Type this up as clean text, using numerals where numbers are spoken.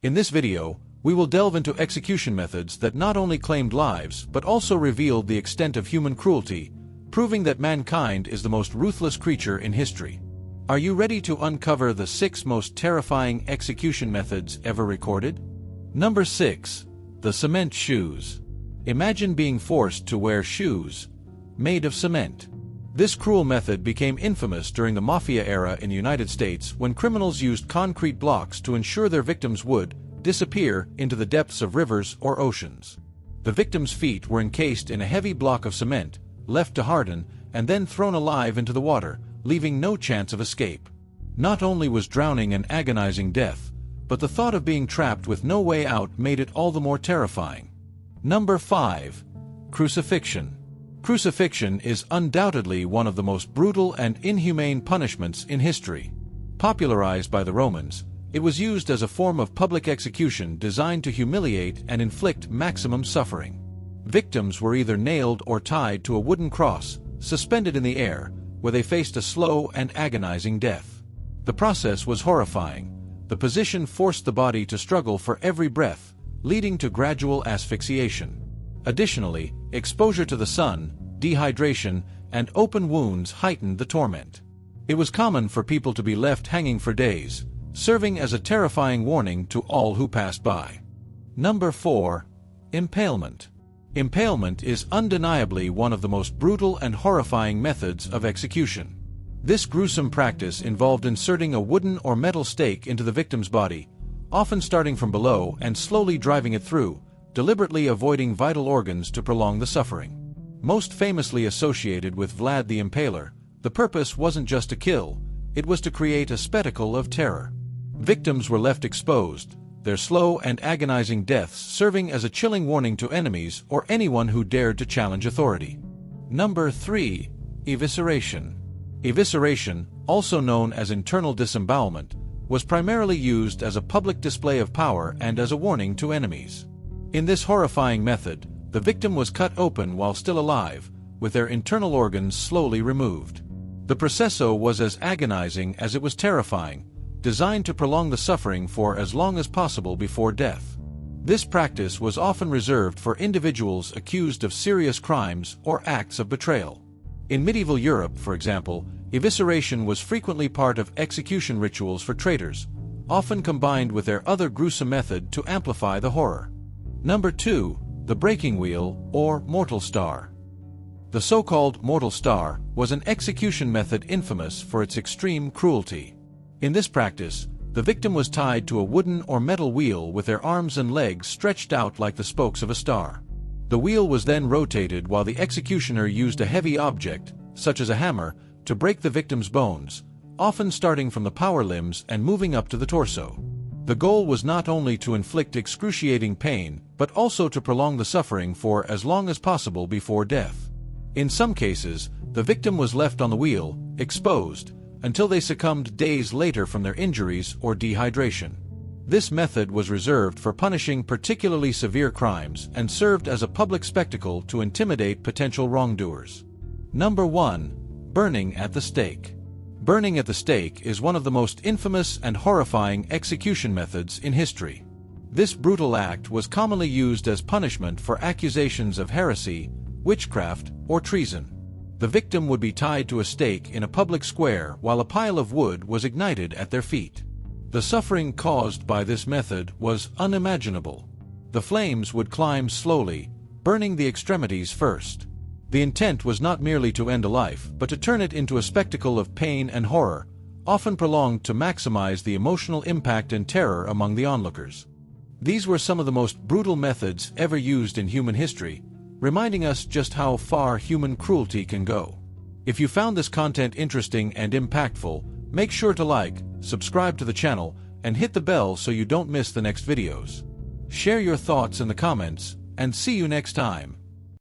In this video, we will delve into execution methods that not only claimed lives but also revealed the extent of human cruelty, proving that mankind is the most ruthless creature in history. Are you ready to uncover the 6 most terrifying execution methods ever recorded? Number 6. The cement shoes. Imagine being forced to wear shoes made of cement. This cruel method became infamous during the Mafia era in the United States when criminals used concrete blocks to ensure their victims would disappear into the depths of rivers or oceans. The victims' feet were encased in a heavy block of cement, left to harden, and then thrown alive into the water, leaving no chance of escape. Not only was drowning an agonizing death, but the thought of being trapped with no way out made it all the more terrifying. Number 5. Crucifixion. Crucifixion is undoubtedly one of the most brutal and inhumane punishments in history. Popularized by the Romans, it was used as a form of public execution designed to humiliate and inflict maximum suffering. Victims were either nailed or tied to a wooden cross, suspended in the air, where they faced a slow and agonizing death. The process was horrifying. The position forced the body to struggle for every breath, leading to gradual asphyxiation. Additionally, exposure to the sun, dehydration, and open wounds heightened the torment. It was common for people to be left hanging for days, serving as a terrifying warning to all who passed by. Number 4. Impalement. Impalement is undeniably one of the most brutal and horrifying methods of execution. This gruesome practice involved inserting a wooden or metal stake into the victim's body, often starting from below and slowly driving it through, deliberately avoiding vital organs to prolong the suffering. Most famously associated with Vlad the Impaler, the purpose wasn't just to kill, it was to create a spectacle of terror. Victims were left exposed, their slow and agonizing deaths serving as a chilling warning to enemies or anyone who dared to challenge authority. Number 3. Evisceration. Evisceration, also known as internal disembowelment, was primarily used as a public display of power and as a warning to enemies. In this horrifying method, the victim was cut open while still alive, with their internal organs slowly removed. The processo was as agonizing as it was terrifying, designed to prolong the suffering for as long as possible before death. This practice was often reserved for individuals accused of serious crimes or acts of betrayal. In medieval Europe, for example, evisceration was frequently part of execution rituals for traitors, often combined with their other gruesome method to amplify the horror. Number 2. The breaking wheel, or mortal star. The so-called mortal star was an execution method infamous for its extreme cruelty. In this practice, the victim was tied to a wooden or metal wheel with their arms and legs stretched out like the spokes of a star. The wheel was then rotated while the executioner used a heavy object, such as a hammer, to break the victim's bones, often starting from the power limbs and moving up to the torso. The goal was not only to inflict excruciating pain, but also to prolong the suffering for as long as possible before death. In some cases, the victim was left on the wheel, exposed, until they succumbed days later from their injuries or dehydration. This method was reserved for punishing particularly severe crimes and served as a public spectacle to intimidate potential wrongdoers. Number 1. Burning at the stake. Burning at the stake is one of the most infamous and horrifying execution methods in history. This brutal act was commonly used as punishment for accusations of heresy, witchcraft, or treason. The victim would be tied to a stake in a public square while a pile of wood was ignited at their feet. The suffering caused by this method was unimaginable. The flames would climb slowly, burning the extremities first. The intent was not merely to end a life, but to turn it into a spectacle of pain and horror, often prolonged to maximize the emotional impact and terror among the onlookers. These were some of the most brutal methods ever used in human history, reminding us just how far human cruelty can go. If you found this content interesting and impactful, make sure to like, subscribe to the channel, and hit the bell so you don't miss the next videos. Share your thoughts in the comments, and see you next time.